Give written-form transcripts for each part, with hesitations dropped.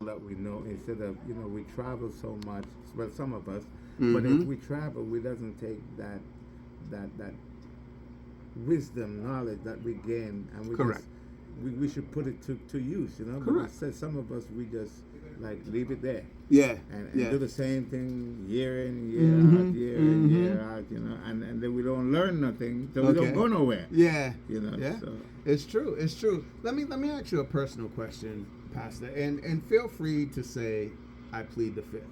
that we know instead of, we travel so much. Well, some of us, but if Mm-hmm. we travel, we doesn't take that wisdom, knowledge that we gain, and Correct. we should put it to use, But Correct. instead, some of us, we just like leave it there Yeah. and Yeah. do the same thing year in, year Mhm. out, year in, year Mhm. out, and then we don't learn nothing, so we Okay. don't go nowhere, Yeah. Yeah. So. It's true. It's true. Let me ask you a personal question, Pastor, and feel free to say I plead the fifth.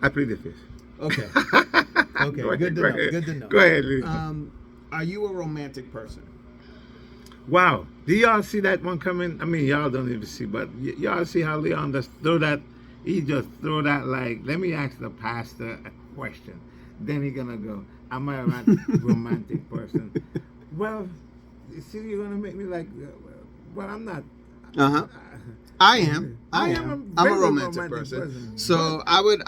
I plead the fifth. Okay. Okay. Go ahead, Good to go know. ahead. Good to know. Go ahead, Lee. Are you a romantic person? Wow. Do y'all see that one coming? I mean, y'all don't even see, but y'all see how Leon just throw that? He just throw that like, let me ask the pastor a question. Then he gonna go, am I a romantic person? Well, you see, you're gonna make me like, well, I'm not. Uh-huh. I am. I I am am. a I'm a very romantic romantic person. person. So I would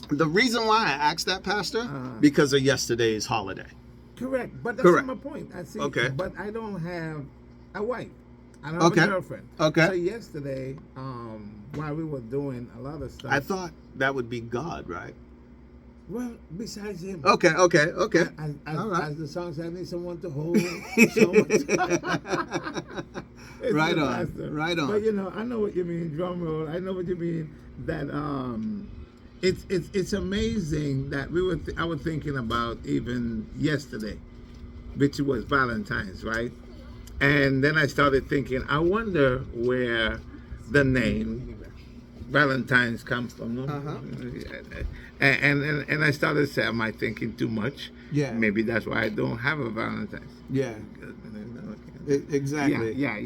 the reason why I asked that, Pastor, because of yesterday's holiday. Correct, but that's Correct. my point. I see. Okay. But I don't have a wife. I don't have Okay. a girlfriend. Okay. So yesterday, while we were doing a lot of stuff, I thought that would be God, right? well, besides him. Okay. Okay. All right. As the song said, I need someone to hold. Someone It's Right the on, pastor. right on. But I know what you mean. Drum roll. I know what you mean. That it's amazing that I was thinking about even yesterday, which was Valentine's, right? And then I started thinking, I wonder where the name Valentine's comes from. No? Uh-huh. And I started to say, am I thinking too much? Yeah. Maybe that's why I don't have a Valentine's. Yeah. Exactly. Yeah.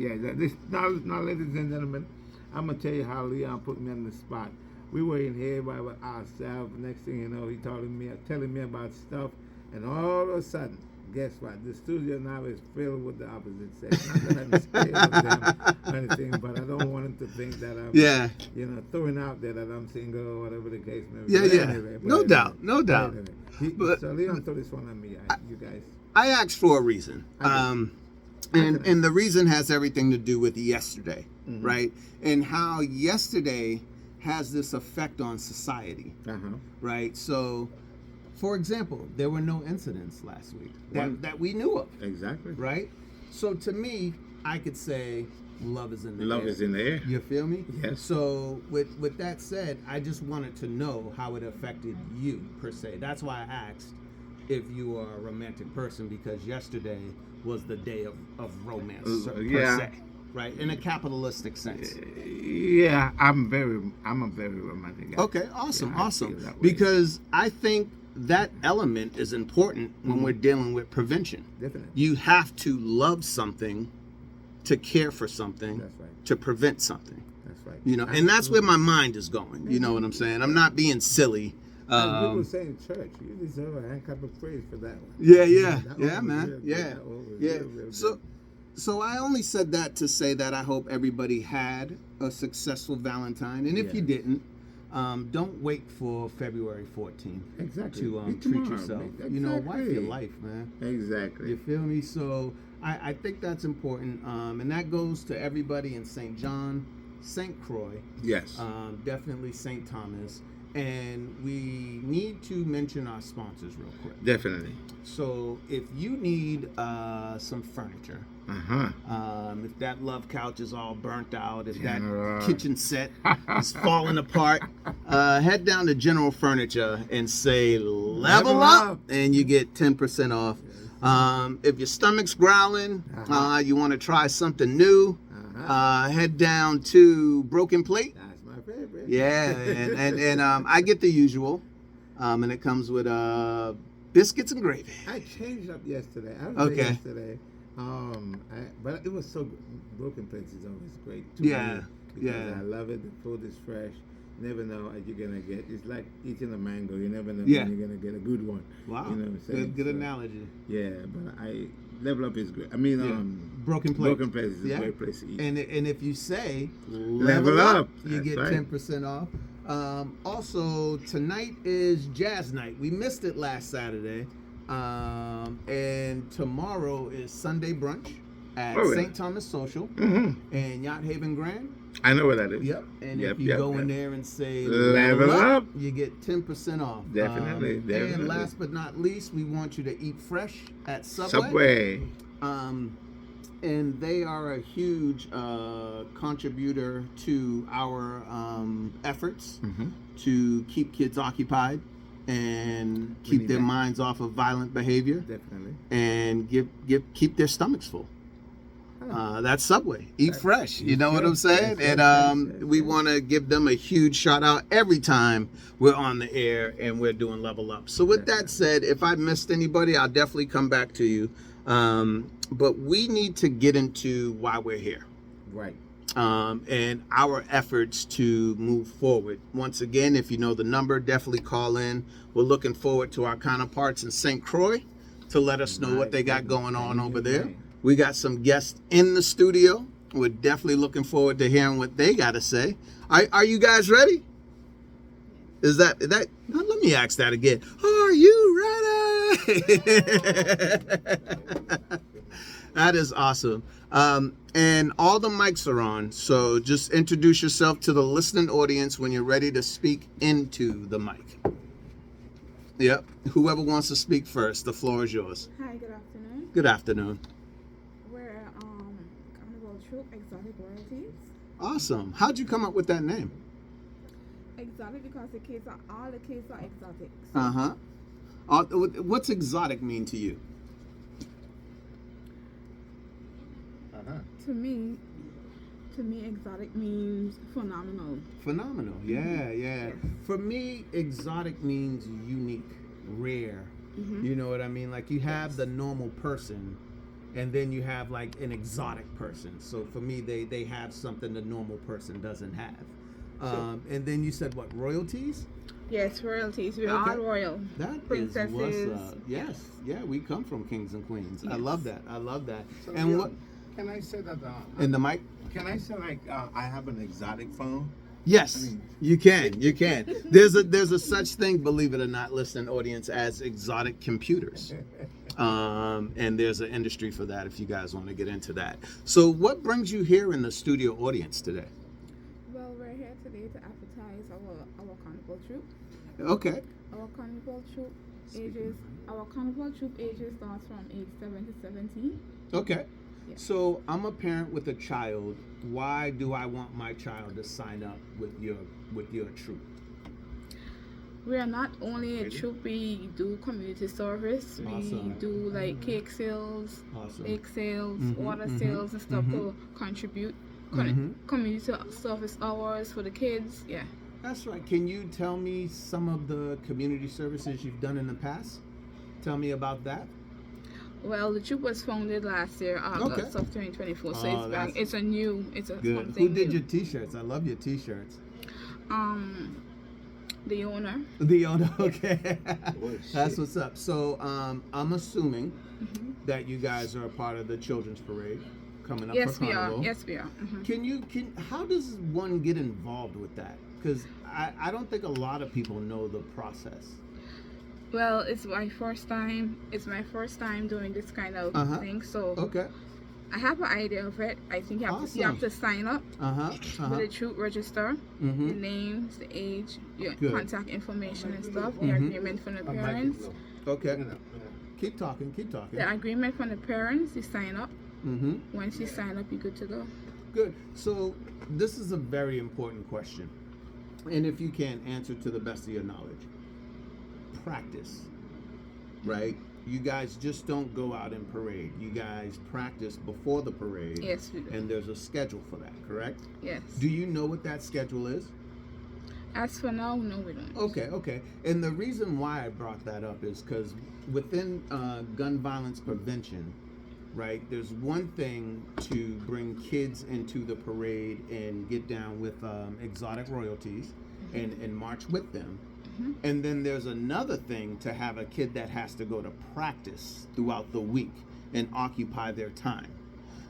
Now, ladies and gentlemen, I'm gonna tell you how Leon put me on the spot. We were in here by ourselves. Next thing you know, he telling me about stuff, and all of a sudden, guess what? The studio now is filled with the opposite sex. Not that I'm scared of them or anything, but I don't want him to think that I'm, Yeah. throwing out there that I'm single or whatever the case may be. Yeah. But Yeah. anyway, No doubt. No doubt. But- So Leon throw this one on me, you guys. I asked for a reason. And the reason has everything to do with yesterday, Mhm. right? And how yesterday has this effect on society, right? So, for example, there were no incidents last week that we knew of, Exactly. right? So to me, I could say love is in the Love air. is in the air. You feel me? Yes. So with that said, I just wanted to know how it affected you per se. That's why I asked if you are a romantic person, because yesterday was the day of romance per yeah. se, right? In a capitalistic sense. Yeah, I'm a very romantic guy. Okay, awesome, Yeah, I awesome. feel that way. Because I think that element is important when we're dealing with prevention. Definitely. You have to love something to care for something That's right. to prevent something. That's right. You know, and that's where my mind is going. You know what I'm saying? I'm not being silly. As people say in church, you deserve a hand clap of praise for that one. Yeah, That one yeah, was man. real good. Yeah, That one was yeah. real So, good. so I only said that to say that I hope everybody had a successful Valentine, and if you Yeah. didn't, don't wait for February 14th Exactly. to Be treat tomorrow, yourself. man. You know, wife your Exactly. life, man. Exactly. You feel me? So I think that's important, and that goes to everybody in St. John, St. Croix, Yes. definitely St. Thomas, and we need to mention our sponsors real quick. Definitely. So if you need some furniture, if that love couch is all burnt out, if that General. kitchen set is falling apart, head down to General Furniture and say level Level up, up. and you get 10% off. If your stomach's growling, you want to try something new, head down to Broken Plate. That's my favorite. Yeah, and I get the usual, and it comes with biscuits and gravy. I changed up yesterday. I was Okay. there yesterday. But it was so good. Broken Plates is always great to Yeah, me because yeah. I love it. The food is fresh. Never know what you're gonna get. It's like eating a mango. You never know Yeah. when you're gonna get a good one. Wow, You know what I'm saying? good So, analogy. Yeah, but Level Up is great. I mean, Yeah. Broken Plate. Broken Plates is Yeah. a great place to eat. And if you say Level up, you that's get right. 10% off. Also, tonight is Jazz Night. We missed it last Saturday, and tomorrow is Sunday brunch at Oh, yeah. St. Thomas Social Mhm. in Yacht Haven Grand. I know where that is. Yep. And Yep, if you yep, go yep. in there and say Level up. you get 10% off. Definitely, definitely. And last but not least, we want you to eat fresh at Subway. And they are a huge contributor to our efforts to keep kids occupied and keep need their that. minds off of violent behavior Definitely. and keep their stomachs full. That's Subway. Eat fresh. You know what I'm saying? yes, And yes, we yes. want to give them a huge shout out every time we're on the air and we're doing Level Up. So with that said, if I missed anybody, I'll definitely come back to you. But we need to get into why we're here. Right. And our efforts to move forward. Once again, if you know the number, definitely call in. We're looking forward to our counterparts in St. Croix to let us know what they got going on over there. We got some guests in the studio. We're definitely looking forward to hearing what they got to say. Are you guys ready? Is that? Now let me ask that again. Are you ready? That is awesome. And all the mics are on, so just introduce yourself to the listening audience when you're ready to speak into the mic. Yep. Whoever wants to speak first, the floor is yours. Hi, good afternoon. Good afternoon. We're Carnival Troop Exotic Royalties. Awesome. How'd you come up with that name? Exotic because all the kids are exotic. What's exotic mean to you? To me, exotic means phenomenal. Phenomenal. Yeah. For me, exotic means unique, rare. You know what I mean? Like you have the normal person, and then you have like an exotic person. So for me, they have something the normal person doesn't have. And then you said what, royalties? Yes, royalties. We're Okay. all royal. That is Princesses. what's up. Yes. Yeah, we come from kings and queens. I Yes. love that. I love that. So, And yeah, what can I say that? in the mic? Can I say like I have an exotic phone? Yes, I mean- you can. You can. There's a such thing, believe it or not, listening audience, as exotic computers. And there's an industry for that if you guys want to get into that. So what brings you here in the studio audience today? Well, we're here today to advertise our Carnival Troop. Okay. Our Carnival Troop ages starts from age 7 to 17. Okay. Yeah. So I'm a parent with a child. Why do I want my child to sign up with your troop? We are not only a troop, we do community service. Awesome. We do like cake sales, Awesome. egg sales, Mhm, water mhm, sales and stuff mhm. to contribute. Mhm. Community service hours for the kids. Yeah. That's right. Can you tell me some of the community services you've done in the past? Tell me about that. Well, the troop was founded last year, August Okay. of 2024. So Oh, it's back. that's- It's a new. It's a Good. something Who did new. your t-shirts? I love your t-shirts. The owner. The owner. Okay. Oh, That's shit. what's up. So I'm assuming Mhm. that you guys are a part of the children's parade coming up Yes, for we are. Carnival. Yes, we are. Mhm. How does one get involved with that? Because I don't think a lot of people know the process. Well, it's my first time. It's my first time doing this kind of Uh-huh. thing. So Okay. I have an idea of it. I think you have to sign up with the troop register, the Mm-hmm. names, the age, your Good. contact information and stuff, the Mhm. agreement from the parents. Okay. Keep talking. The agreement from the parents, you sign up. Mm-hmm. Once you sign up, you're good to go. Good. So this is a very important question, and if you can answer to the best of your knowledge, practice. Right? You guys just don't go out and parade. You guys practice before the parade. Yes, we do. And there's a schedule for that, correct? Yes. Do you know what that schedule is? As for now, no, we don't. Okay. And the reason why I brought that up is because within gun violence prevention, right, there's one thing to bring kids into the parade and get down with exotic royalties and march with them. Mhm. And then there's another thing to have a kid that has to go to practice throughout the week and occupy their time.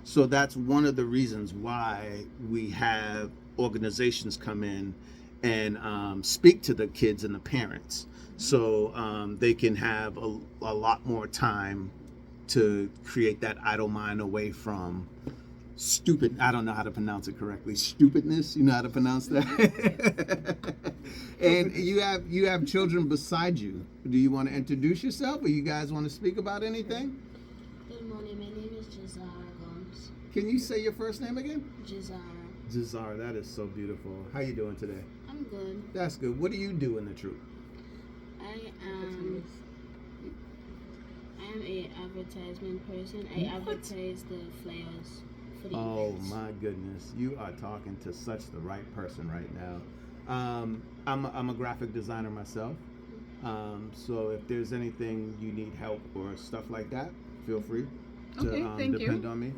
So that's one of the reasons why we have organizations come in and speak to the kids and the parents, so they can have a lot more time to create that idle mind away from stupid. I don't know how to pronounce it correctly. Stupidness. You know how to pronounce that? And you have children beside you. Do you want to introduce yourself, or you guys want to speak about anything? Good morning. My name is Jazara Gomes. Can you say your first name again? Jazara. Jazar, that is so beautiful. How you doing today? I'm good. That's good. What do you do in the troop? I am a advertisement person. I advertise the flyers for the Oh events. my goodness, you are talking to such the right person right now. I'm a graphic designer myself. So if there's anything you need help or stuff like that, feel free to Okay, thank depend you. on me.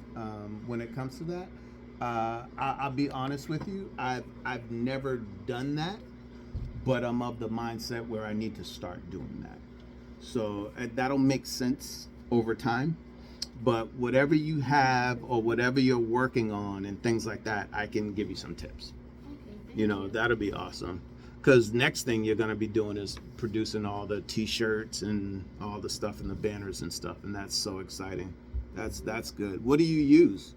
When it comes to that, I'll be honest with you. I've never done that, but I'm of the mindset where I need to start doing that. So that'll make sense over time. But whatever you have or whatever you're working on and things like that, I can give you some tips. Okay, thank You know, that'll be awesome. Because next thing you're going to be doing is producing all the T-shirts and all the stuff and the banners and stuff. And that's so exciting. That's good. What do you use?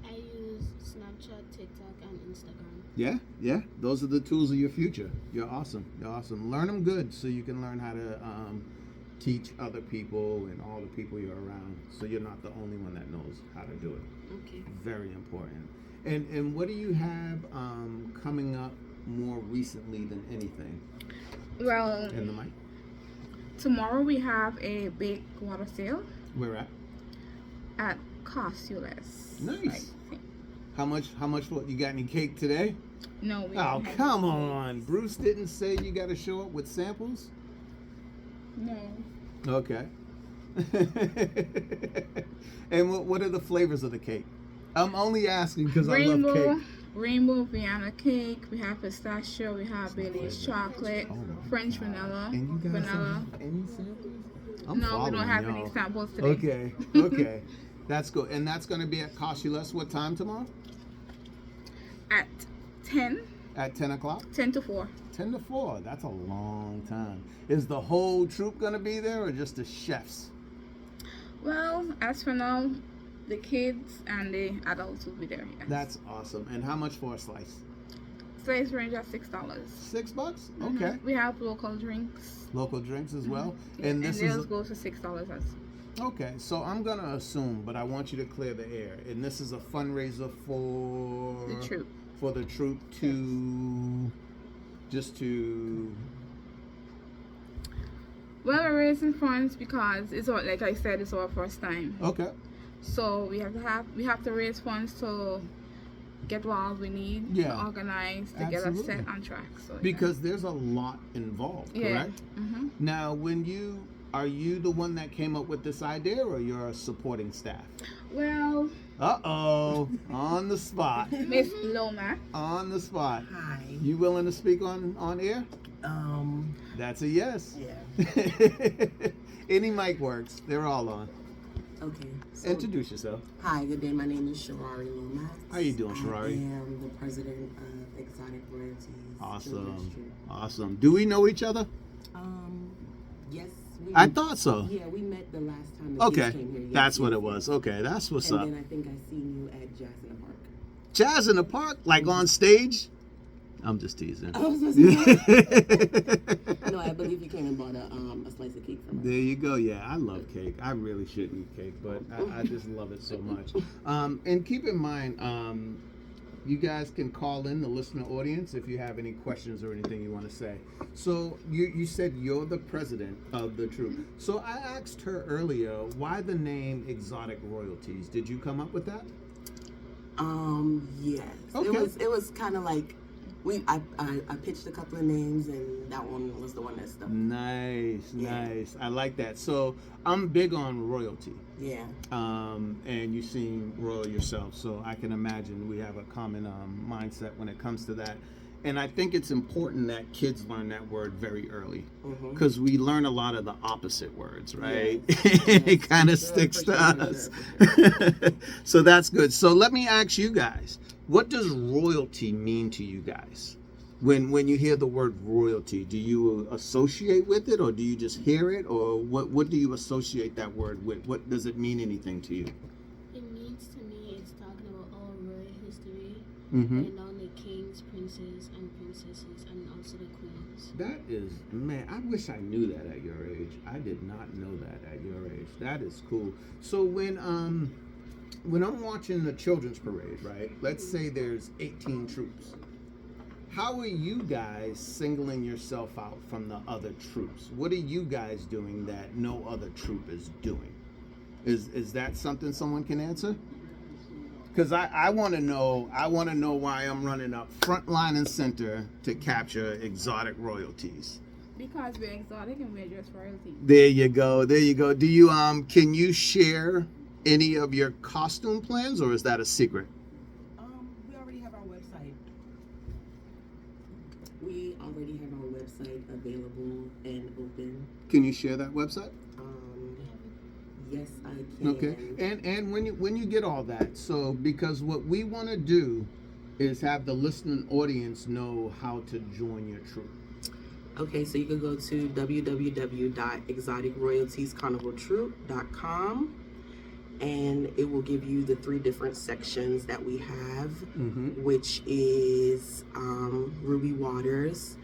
I use Snapchat, TikTok, and Instagram. Yeah. Those are the tools of your future. You're awesome. Learn them good so you can learn how to teach other people and all the people you're around. So you're not the only one that knows how to do it. Okay. Very important. And what do you have coming up more recently than anything? Well, In the mic? tomorrow we have a big water sale Where at? at Costules. Nice. How much for you got any cake today? No, we Oh, don't have come any. on. Bruce didn't say you got to show up with samples? No. Okay. And what are the flavors of the cake? I'm only asking because I love cake. Rainbow Vienna cake. We have pistachio. We have Bailey's chocolate, Oh my French God. vanilla, And you guys vanilla. don't have any samples? I'm No, we following don't have y'all. any samples today. Okay. That's good. And that's going to be at Costules. What time tomorrow? At 10, At 10 o'clock? 10 to 4. 10 to 4. That's a long time. Is the whole troop going to be there or just the chefs? Well, as for now, the kids and the adults will be there. Yes. That's awesome. And how much for a slice? Slice range at $6. $6? Okay. We have local drinks. Local drinks as well? Yeah, And this those is go to $6 as okay. So I'm going to assume, but I want you to clear the air. And this is a fundraiser for the troop. For the troop to just to Well, we're raising funds because it's all, like I said, it's our first time. okay. So we have to raise funds to get what all we need Yeah. to organize to get us Absolutely. set on track. So yeah. Because there's a lot involved, yeah. correct? Mm-hmm. Now, are you the one that came up with this idea, or you're a supporting staff? Well, Uh-oh, on the spot. Miss Loma. On the spot. Hi. You willing to speak on air? That's a yes. Yeah. Any mic works. They're all on. Okay. So, Introduce yourself. hi, good day. My name is Sharari Lomax. How you doing, Sharari? I am the president of Exotic Royalties. Children's Troop. Awesome. Do we know each other? Yes. We, I thought so. Yeah, we met the last time the Okay. kids came here. Yes, That's what yes, it was. yes. Okay, that's what's And up. then I think I seen you at Jazz in the Park. Jazz in the Park? Like on stage? I'm just teasing. I was just no, I believe you came and bought a slice of cake from There her. you go. Yeah, I love cake. I really should eat cake, but I just love it so much. And keep in mind, you guys can call in the listener audience if you have any questions or anything you want to say. So you said you're the president of the troop. So I asked her earlier, why the name Exotic Royalties? Did you come up with that? Yes. Okay. It was kind of like I pitched a couple of names and that one was the one that stuck. Nice, Yeah. nice. I like that. So I'm big on royalty. Yeah. And you seem royal yourself, so I can imagine we have a common mindset when it comes to that. And I think it's important that kids learn that word very early, because we learn a lot of the opposite words, right? It kind of sticks to us. So that's good. So let me ask you guys, what does royalty mean to you guys? When you hear the word royalty, do you associate with it, or do you just hear it, or what do you associate that word with? What does it mean anything to you? It means to me it's talking about all and all the kings, princes, and princesses, and also the queens. That is, man, I wish I knew that at your age. I did not know that at your age. That is cool. So when I'm watching the children's parade, right? Let's say there's 18 troops. How are you guys singling yourself out from the other troops? What are you guys doing that no other troop is doing? Is that something someone can answer? Because I want to know. I want to know why I'm running up front line and center to capture exotic royalties. Because we're exotic and we're just royalty. There you go. There you go. Do you can you share any of your costume plans, or is that a secret? We already have our website. We already have our website available and open. Can you share that website? Yes, I can. Okay. And when you get all that, so because what we want to do is have the listening audience know how to join your troop. Okay, so you can go to www.exoticroyaltiescarnivaltroop.com, and it will give you the 3 different sections that we have, which is Ruby Waters,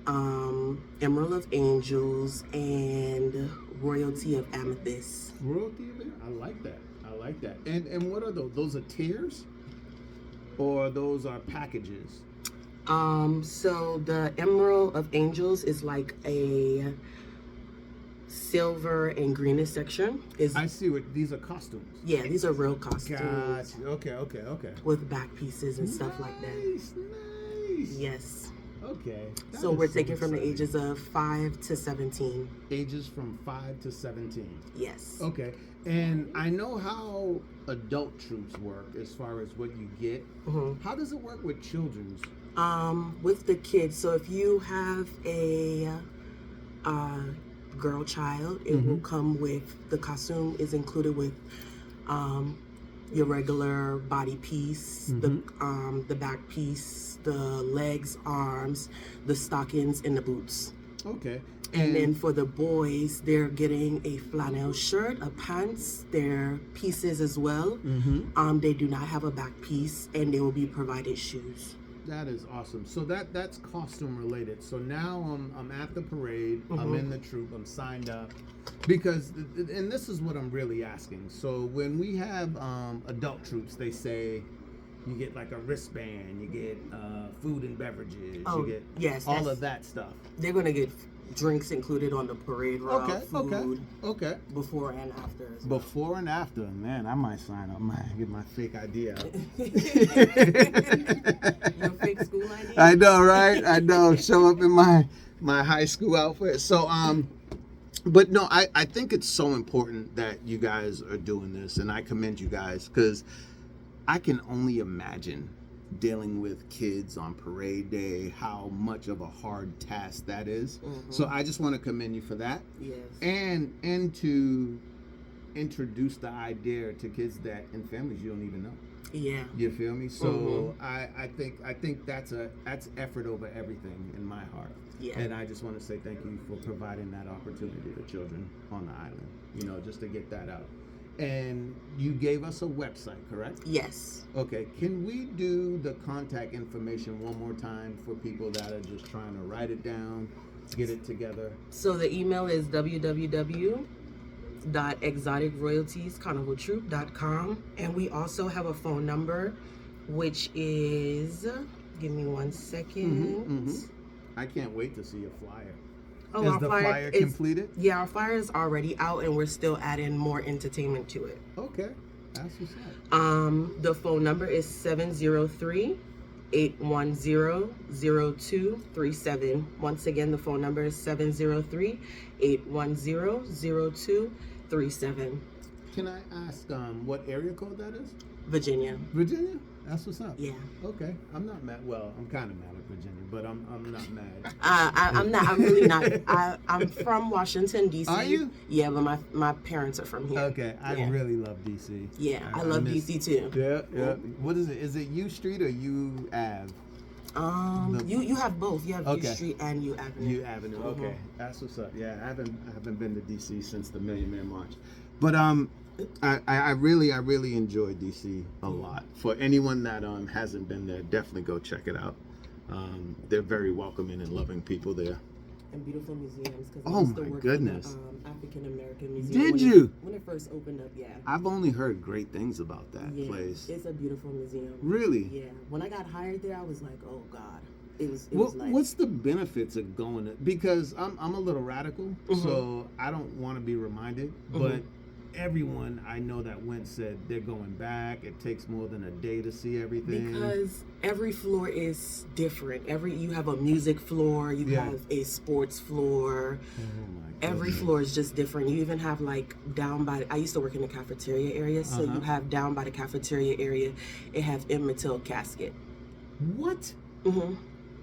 Emerald of Angels, and Royalty of Amethyst. Royalty of Amethyst? I like that. I like that. And what are those? Those are tiers? Or those are packages? So the Emerald of Angels is like a silver and greenish section. I see what these are costumes. Yeah, these are real costumes. Gotcha. Okay. With back pieces and stuff like that. Nice. Yes. Okay. So we're taking from the ages of 5 to 17. Ages from 5 to 17. Yes. Okay. And I know how adult troops work as far as what you get. How does it work with children's? With the kids. So if you have a girl child, it will come with, the costume is included with your regular body piece, the back piece, the legs, arms, the stockings, and the boots. Okay. And then for the boys, they're getting a flannel shirt, a pants, their pieces as well. They do not have a back piece, and they will be provided shoes. That is awesome. So that's costume related. So now I'm at the parade. I'm in the troop. I'm signed up. Because, and this is what I'm really asking. So when we have adult troops, they say you get like a wristband, you get food and beverages, you get all of that stuff. They're going to get drinks included on the parade route, food, okay. Before and after. Before and after, man, I might sign up. I might get my fake ID out. Your fake school ID? I know, right? I know. Show up in my high school outfit. So, but no, I think it's so important that you guys are doing this, and I commend you guys, because I can only imagine dealing with kids on parade day, how much of a hard task that is. So I just want to commend you for that. Yes. And to introduce the idea to kids that in families you don't even know. Yeah. You feel me? So I think that's effort over everything in my heart. Yeah. And I just want to say thank you for providing that opportunity to children on the island, just to get that out. And you gave us a website, correct? Yes. Okay. Can we do the contact information one more time for people that are just trying to write it down, get it together? So the email is www.exoticroyaltiescarnivaltroop.com, and we also have a phone number, which is, give me 1 second. I can't wait to see a flyer. Oh, is the flyer completed? Yeah, our flyer is already out, and we're still adding more entertainment to it. Okay, that's what's up. The phone number is 703-810-0237. Once again, the phone number is 703-810-0237. Can I ask what area code that is? Virginia. Virginia? That's what's up. Yeah. Okay. I'm not mad. Well, I'm kind of mad at Virginia, but I'm not mad. I'm not. I'm really not. I'm from Washington, D.C. Are you? Yeah, but my parents are from here. Okay. I really love D.C. Yeah, I love D.C. too. Yeah. What is it? Is it U Street or U Ave? You have both. You have U Street and U Avenue. U Avenue. Okay. That's what's up. Yeah, I haven't been to D.C. since the Million Man March, but I really enjoyed DC a lot. For anyone that hasn't been there, definitely go check it out. They're very welcoming and loving people there. And beautiful museums. Cause Oh my goodness! African American Museum. Did you? When it first opened up, yeah. I've only heard great things about that Yeah, place. it's a beautiful museum. Really? Yeah. When I got hired there, I was like, oh God. It was like. What's the benefits of going to, because I'm a little radical, so I don't want to be reminded, but everyone I know that went said they're going back. It takes more than a day to see everything. Because every floor is different. You have a music floor, you have a sports floor. Oh my Every goodness. floor is just different. You even have like down by. I used to work in the cafeteria area, so you have down by the cafeteria area. It have Emmett Till casket. What?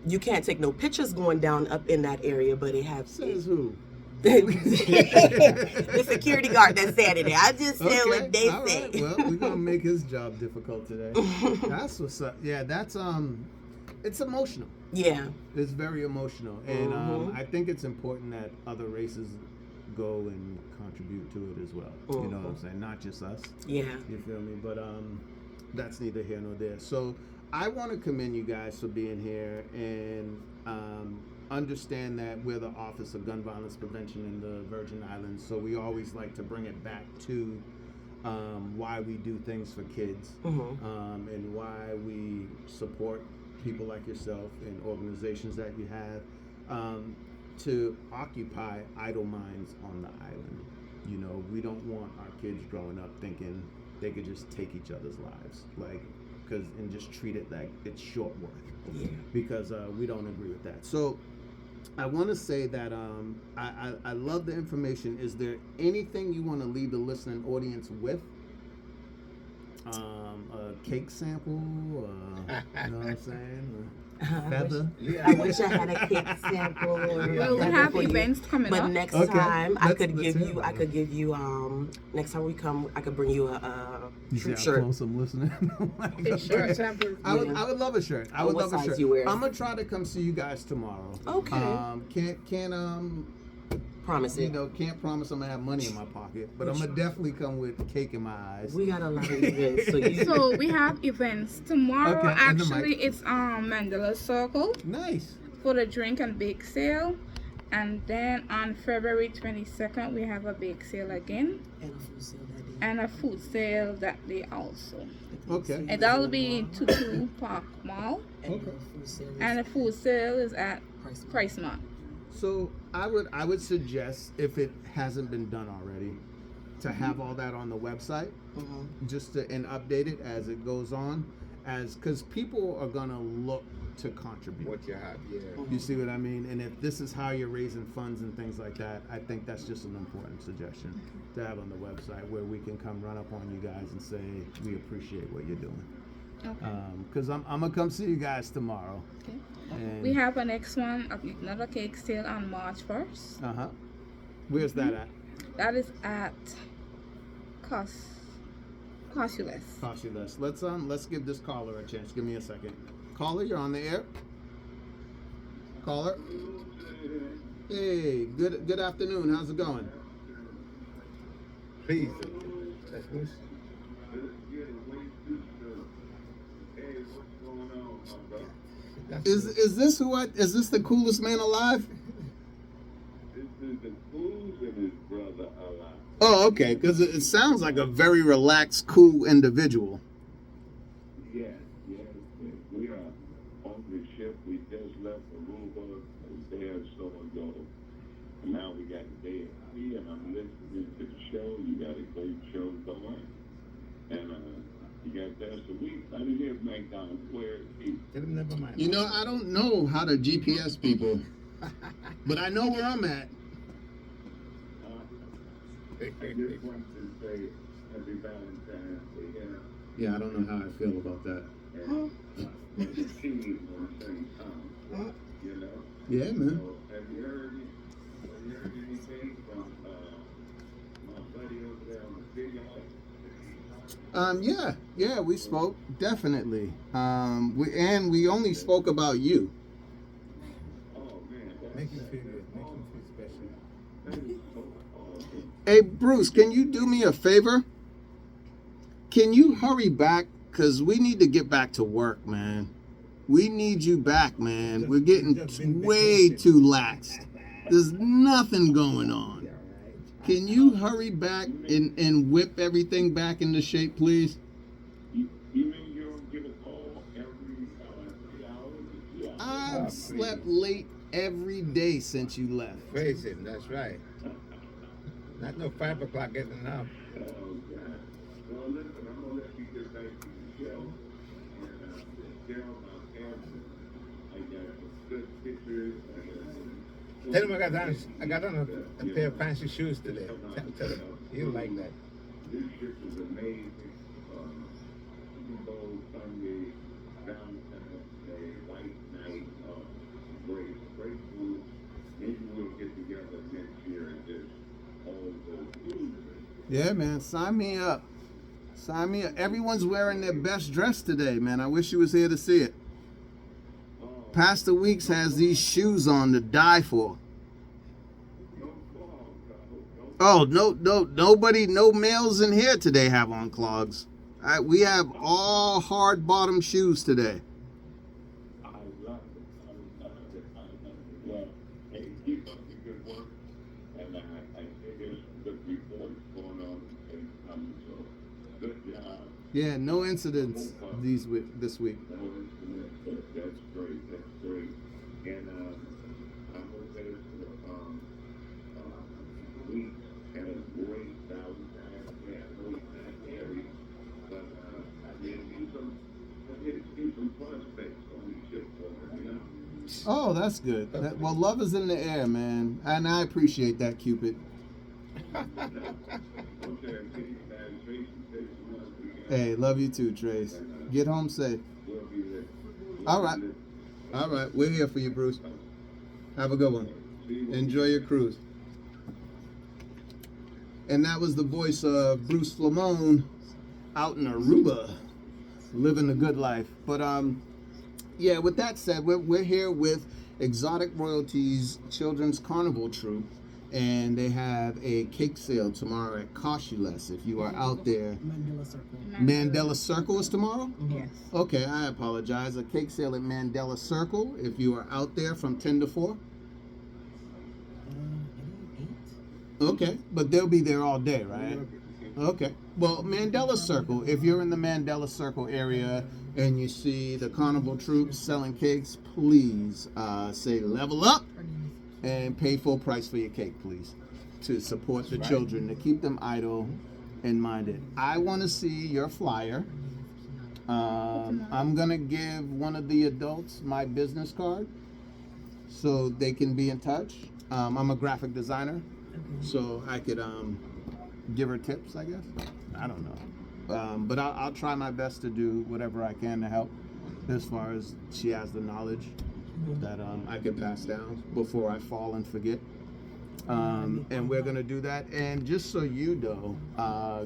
You can't take no pictures going down up in that area, but it have. Says who? The security guard that said it. I just said what they all say. right. Well, we're gonna make his job difficult today. That's what's up. Yeah, that's it's emotional. Yeah. It's very emotional, and I think it's important that other races go and contribute to it as well. You know what I'm saying? Not just us. Yeah. You feel me? But that's neither here nor there. So I want to commend you guys for being here and understand that we're the Office of Gun Violence Prevention in the Virgin Islands. So we always like to bring it back to why we do things for kids and why we support people like yourself and organizations that you have to occupy idle minds on the island. You know, we don't want our kids growing up thinking they could just take each other's lives, and just treat it like it's short worth. Yeah. Because we don't agree with that. So I want to say that I love the information. Is there anything you want to leave the listening audience with? A cake sample? You know what I'm saying? Feather? I wish I had a cake sample. Or Well, we have events coming But up. next Okay. time I Let's could hear give you. about I could give you. Next time we come, I could bring you a troop shirt. I'm listening. Sure. I would love a shirt. I would What love a size shirt. you wear? I'm gonna try to come see you guys tomorrow. Okay. Can't Promise it. can't promise I'm gonna have money in my pocket, but I'm gonna definitely come with cake in my eyes. We got a lot of events, so you. So we have events tomorrow. Okay, and the Actually, mic. it's Mandela Circle Nice. for the drink and bake sale, and then on February 22nd we have a bake sale again And a food sale that day. and a food sale that day also. Okay. And that'll be in Tutu Park Mall, And Okay. the food sale is and the food sale is at Price Price Mart. So I would suggest, if it hasn't been done already, to have all that on the website, just to and update it as it goes on, because people are gonna look to contribute. What you have, yeah. You see what I mean? And if this is how you're raising funds and things like that, I think that's just an important suggestion to have on the website, where we can come run up on you guys and say we appreciate what you're doing. Okay. Because I'm gonna come see you guys tomorrow. Okay. And, We have a next one, another cake sale on March 1st. Where's that at? That is at Costuless. Cost you less. Let's give this caller a chance. Give me a second. Caller, you're on the air. Caller. Hey, good afternoon. How's it going? Please. Is this the coolest man alive? This is the Coos and his brother alive. Oh, okay. Because it sounds like a very relaxed, cool individual. Yes. We are on the ship. We just left Aruba a day or so ago. And now we got the day at sea, and I'm listening to the show. You got a great show going. And you got that. So I didn't hear McDonald's. Where is he? Never mind. You know, I don't know how to GPS people, but I know where I'm at. I just want to say happy Valentine's Day. Yeah, I don't know how I feel about that. And the team on the same time. You know? Yeah, man. So, have you heard anything from my buddy over there on the video? Yeah, we spoke definitely. We only spoke about you. Oh man, Make him feel good. Make him feel special. that is so awesome. Hey, Bruce, can you do me a favor? can you hurry back? Because we need to get back to work, man. We need you back, man. We're getting way too laxed. There's nothing going on. Can you hurry back and whip everything back into shape, please? You mean you don't get a call every 3 hours? I've slept late every day since you left. Crazy, that's right. Not no 5 o'clock getting enough. Oh, God. Well, listen, I'm going to let you get back to the show. And tell my family I got some good pictures. Tell him I got on a pair of fancy shoes today. Tell him. He'll like that. This ship is amazing. Super Bowl Sunday, Valentine's Day, White Night, great food. Maybe we'll get together next year and just all go food. Yeah, man. Sign me up. Sign me up. Everyone's wearing their best dress today, man. I wish you was here to see it. Pastor Weeks has these shoes on to die for. Oh, nobody, no males in here today have on clogs. We have all hard bottom shoes today. I love it. Well, hey, keep up the good work. And I think there's some good reports going on and coming, so good job. Yeah, no incidents this week. That's great. That's great. And I hope that we had a great Valentine's Day. I know it's not Harry, but I did do some prospects on the ship for him, you know. Oh, that's good. Well, love is in the air, man, and I appreciate that, Cupid. Hey, love you too, Trace. Get home safe. All right. We're here for you, Bruce. Have a good one. Enjoy your cruise. And that was the voice of Bruce Flamone out in Aruba, living the good life. But yeah, with that said, we're here with Exotic Royalties Children's Carnival Troupe, and they have a cake sale tomorrow at Coshuless. If you are out there, Mandela Circle is tomorrow? Yes. Okay, I apologize. A cake sale at Mandela Circle. If you are out there from 10 to 4. Okay, but they'll be there all day, right? Okay. Well, Mandela Circle, if you're in the Mandela Circle area and you see the carnival troops selling cakes, please say level up and pay full price for your cake, please, to support the children, to keep them idle and minded. I want to see your flyer. I'm going to give one of the adults my business card so they can be in touch. I'm a graphic designer, so I could give her tips, I guess. I don't know. But I'll try my best to do whatever I can to help as far as she has the knowledge that I can pass down before I fall and forget. And we're going to do that. And just so you know,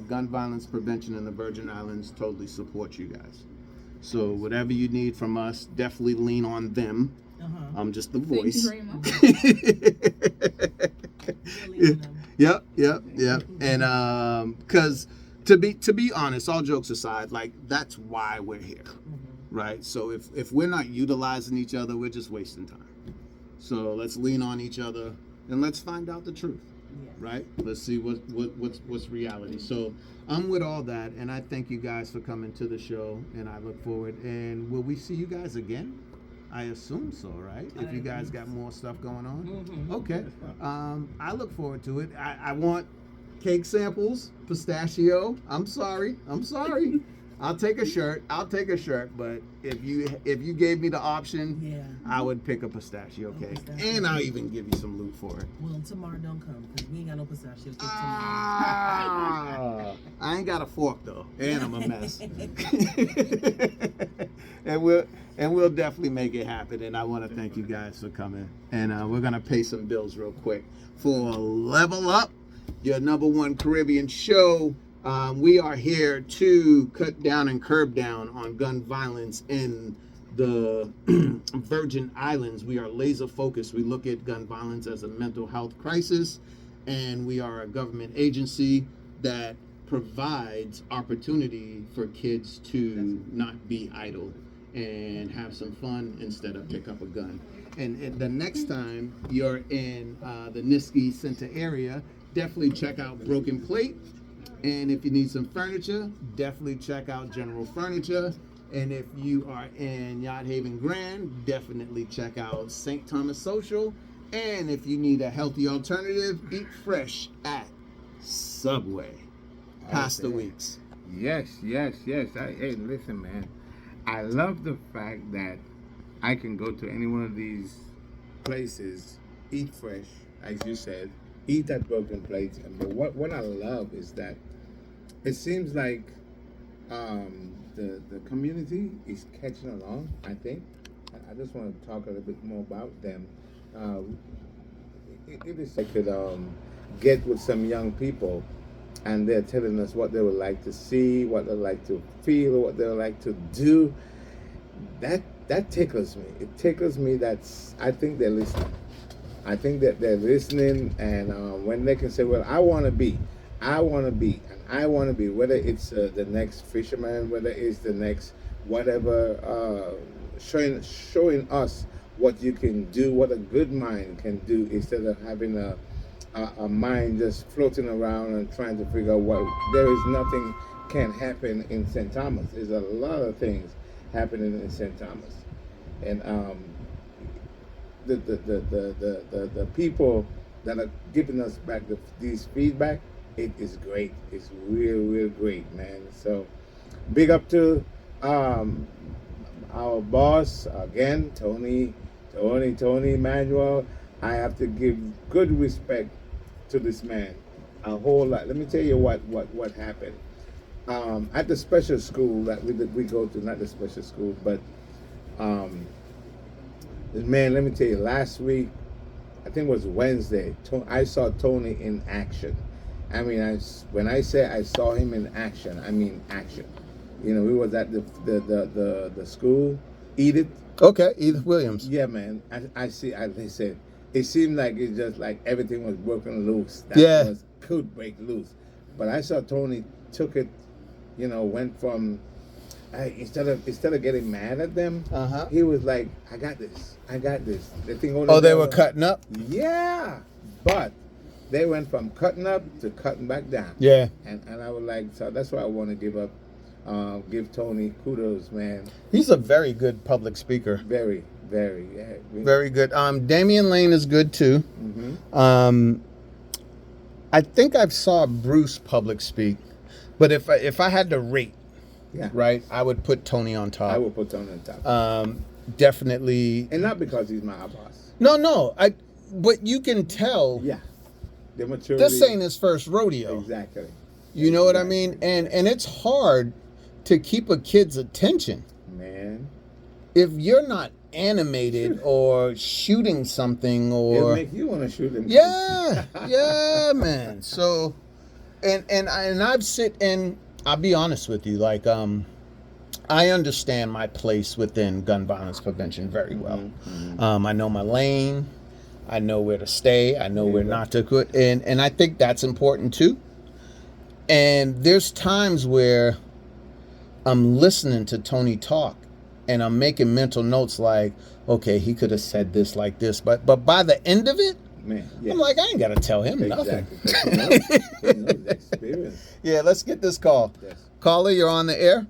Gun Violence Prevention in the Virgin Islands totally supports you guys. So whatever you need from us, definitely lean on them. I'm just the voice. Thank you very much. Yep. And because to be honest, all jokes aside, like that's why we're here, right? So if we're not utilizing each other, we're just wasting time. So let's lean on each other and let's find out the truth, right? Let's see what's reality. So I'm with all that, and I thank you guys for coming to the show, and I look forward. And will we see you guys again? I assume so, right? If you guys got more stuff going on. Okay. I look forward to it. I want cake samples, pistachio. I'm sorry. I'll take a shirt. But if you gave me the option, I would pick a pistachio cake. And I'll even give you some loot for it. Well, tomorrow don't come because we ain't got no pistachio cake tomorrow. I ain't got a fork though, and I'm a mess. and we'll definitely make it happen. And I want to thank you guys for coming. And we're gonna pay some bills real quick for Level Up, your #1 Caribbean show. We are here to cut down and curb down on gun violence in the Virgin Islands. We are laser focused. We look at gun violence as a mental health crisis, and we are a government agency that provides opportunity for kids to not be idle and have some fun instead of pick up a gun. And the next time you're in the Niski Center area, definitely check out Broken Plate. And if you need some furniture, definitely check out General Furniture. And if you are in Yacht Haven Grand, definitely check out St. Thomas Social. And if you need a healthy alternative, eat fresh at Subway. Pastor Weeks. Yes. Hey, listen, man. I love the fact that I can go to any one of these places, eat fresh, as you said, eat at Broken Plates. But what I love is that it seems like the community is catching along. I think. I just want to talk a little bit more about them. It is I could get with some young people, and they're telling us what they would like to see, what they like to feel, what they would like to do. That tickles me. It tickles me. I think they're listening. I think that they're listening, and when they can say, "Well, I want to be," whether it's the next fisherman, whether it's the next whatever, showing us what you can do, what a good mind can do, instead of having a mind just floating around and trying to figure out what. There is nothing can happen in St. Thomas. There's a lot of things happening in St. Thomas, and the people that are giving us back these feedback, it is great. It's real great, man. So big up to our boss again, Tony Manuel. I have to give good respect to this man, a whole lot. Let me tell you what happened at the special school that we go to. Not the special school, but man, let me tell you, last week, I think it was Wednesday, I saw Tony in action. I mean, when I say I saw him in action, I mean action. You know, we was at the school, Edith. Okay, Edith Williams. Yeah, man. They said it seemed like it's just like everything was broken loose. Could break loose. But I saw Tony took it, went from instead of getting mad at them, he was like, I got this. The thing. They were cutting up? Yeah. But they went from cutting up to cutting back down. Yeah. And I was like, so that's why I want to give Tony kudos, man. He's a very good public speaker. Very, yeah. Very good. Damian Lane is good too. Mm-hmm. I think I've saw Bruce public speak, but if I had to rate, right, I would put Tony on top. I would put Tony on top. Definitely. And not because he's my boss. No. But you can tell. Yeah. The maturity. This ain't his first rodeo. Exactly. You know what I mean? And it's hard to keep a kid's attention. Man. If you're not animated or shooting something or it'll make you want to shoot him. Yeah, man. So and I've I'll be honest with you, like I understand my place within gun violence prevention very well. Mm-hmm. I know my lane, I know where to stay, I know where not to go, and I think that's important too. And there's times where I'm listening to Tony talk and I'm making mental notes like, okay, he could have said this like this, but by the end of it, man, I'm like, I ain't got to tell him nothing. He knows the experience. Yeah, let's get this call. Yes. Caller, you're on the air.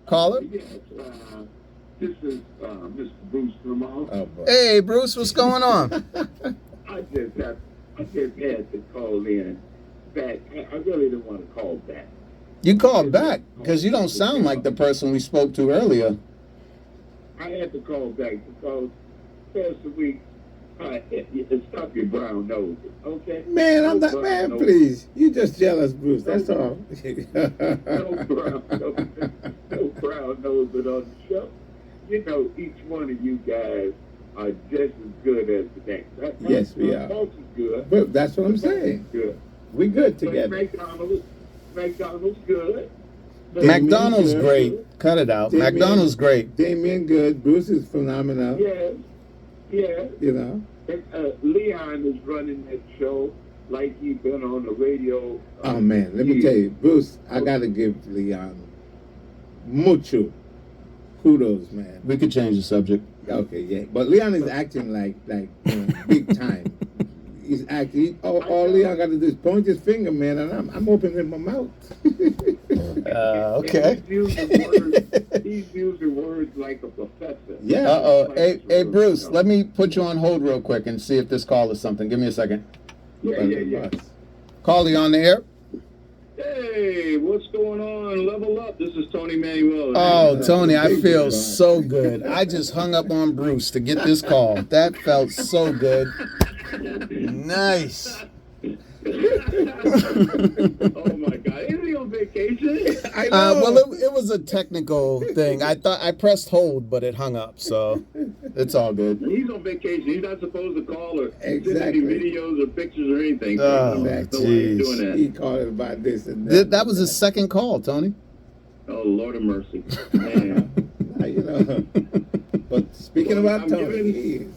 Caller? Yes, this is Mr. Bruce Lamar. Oh, boy. Hey, Bruce, what's going on? I just had to call in back. I really didn't want to call back. You called back because you don't sound like the person we spoke to earlier. I had to call back because last week, stop your brown nose, okay? Man, I'm not, brown man, nose. please. You just jealous, Bruce. That's all. No brown nose on the show. You know, each one of you guys are just as good as the next. Yes, we are. Both is good. But that's what I'm Both is saying. Good. We good But together. McDonald's good. McDonald's good. great. Cut it out. Damien- McDonald's great. Damien good. Bruce is phenomenal. Yes. You know. And, Leon is running that show. like he's been on the radio. Oh man, let me tell you, Bruce, I gotta give Leon mucho kudos, man. We could change the subject. Okay, yeah, but Leon is acting like big time. He's acting. All Leon got to do is point his finger, man, and I'm opening my mouth. Okay. He's using words like a professor. Yeah. Uh-oh. Hey, Bruce, let me put you on hold real quick and see if this call is something. Give me a second. Yeah. Callie on the air. Hey, what's going on? Level up. This is Tony Manuel. Oh, Tony, I feel so good. I just hung up on Bruce to get this call. That felt so good. Nice. Oh my God! Isn't he on vacation? I know. Well, it was a technical thing. I thought I pressed hold, but it hung up, so it's all good. He's on vacation. He's not supposed to call or send Exactly. any videos or pictures or anything. Oh, So I don't know why he's jeez. doing that. He called about this and that. That was his second call, Tony. Oh, Lord of mercy. Man. You know. But speaking Well, about I'm Tony, giving-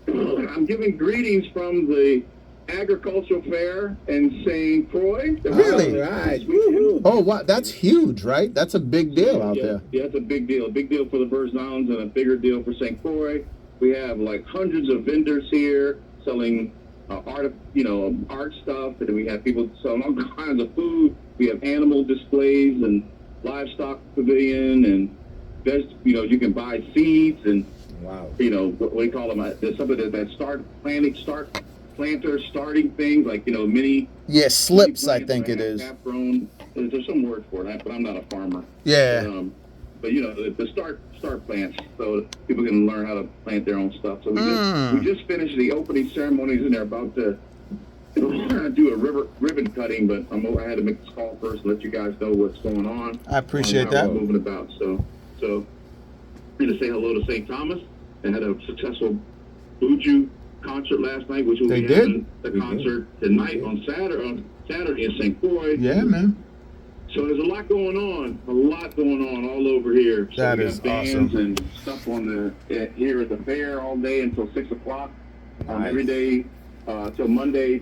I'm giving greetings from the Agricultural Fair in St. Croix. Really? all right. This weekend. Woo-hoo. Oh, wow, that's huge, right? That's a big deal out there. Yeah, it's a big deal. A big deal for the Virgin Islands and a bigger deal for St. Croix. We have like hundreds of vendors here selling art stuff, and we have people selling all kinds of food. We have animal displays and livestock pavilion, and you can buy seeds and Wow. what do you call them? There's something that planter starting things like mini. Yeah, slips, I plants think that it is. have grown. There's some word for it, but I'm not a farmer. Yeah. But the start plants, so people can learn how to plant their own stuff. So we just finished the opening ceremonies, and they're about to do a ribbon cutting. But I had to make this call first and let you guys know what's going on. I appreciate how that. we're moving about. So I'm going to say hello to St. Thomas. They had a successful Buju concert last night, which will They be did? having the concert tonight on Saturday in St. Croix. Yeah, man. So there's a lot going on all over here. So That we is got bands awesome. and stuff here at the fair all day until 6 o'clock. Nice. Every day till Monday,